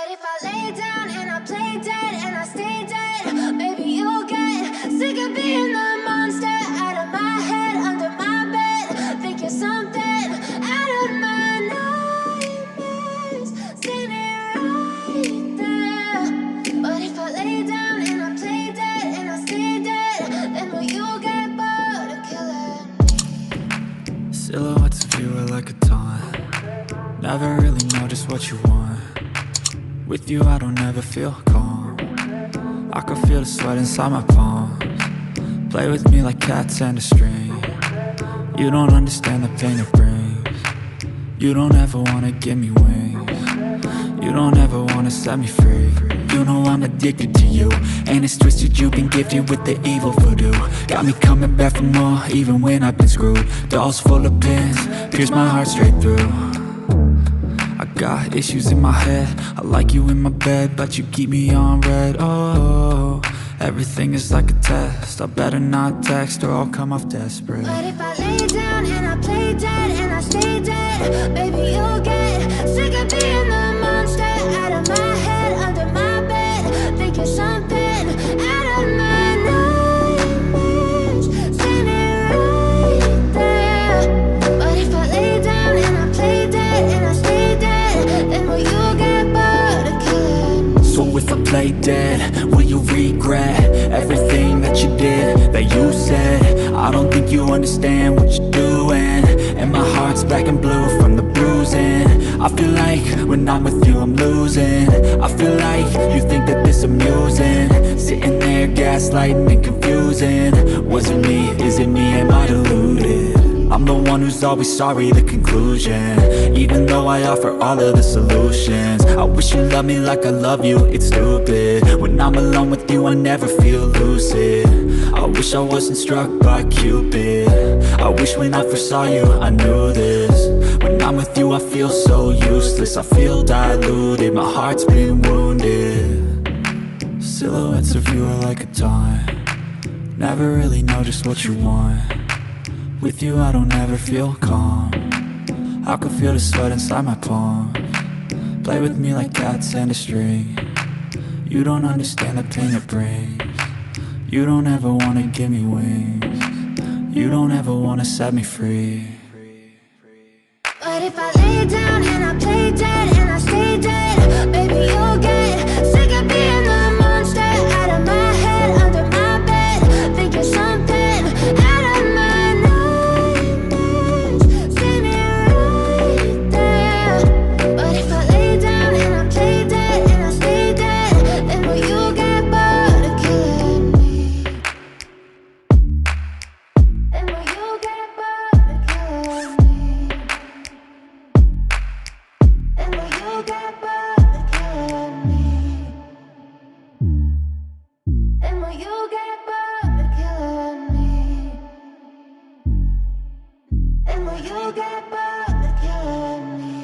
But if I lay down and I play dead and I stay dead, maybe you'll get sick of being the monster out of my head, under my bed. Think you're something out of my nightmares, standing right there. But if I lay down and I play dead and I stay dead, then will you get bored of killing me? Silhouettes of you are like a taunt. Never really know just what you want. With you I don't ever feel calm. I can feel the sweat inside my palms. Play with me like cats and a string. You don't understand the pain it brings. You don't ever wanna give me wings. You don't ever wanna set me free. You know I'm addicted to you, and it's twisted, you've been gifted with the evil voodoo. Got me coming back for more, even when I've been screwed. Dolls full of pins, pierce my heart straight through. I got issues in my head, I like you in my bed, but you keep me on red. Oh, everything is like a test, I better not text or I'll come off desperate. But if I lay down and I play dead and I stay dead, maybe you'll get sick of being the monster out of my head, under my bed. Think you're something out of my nightmares, standing right there. But if I lay down and I play dead and I stay dead, then will you get bored of killing me? So if I play dead, will you regret everything that you did, that you said? I don't think you understand what you're doing, and my heart's black and blue from the bruising. I feel like when I'm with you I'm losing. I feel like you think that this amusing, sitting there gaslighting and confusing. Was it me? Is it me? Am I deluded? I'm the one who's always sorry, the conclusion, even though I offer all of the solutions. I wish you loved me like I love you, it's stupid. When I'm alone with you I never feel lucid. I wish I wasn't struck by Cupid. I wish when I first saw you I knew this. When I'm with you I feel so useless, I feel diluted, my heart's been wounded. Silhouettes of you are like a taunt. Never really know just what you want. With you I don't ever feel calm. I can feel the sweat inside my palms. Play with me like cats and a string. You don't understand the pain it brings. You don't ever wanna give me wings. You don't ever wanna set me free. But if I lay down and I play dead and I stay dead, maybe you'll get sick of being the monster out of my head, under my bed. Think you're something out of my nightmares, standing right there. But if I lay down and I play dead and I stay dead, then will you get bored of killing me? Then will you get bored of killing me? And will you get bored of killing me? And will you get bored of killing me? And will you get bored of killing me?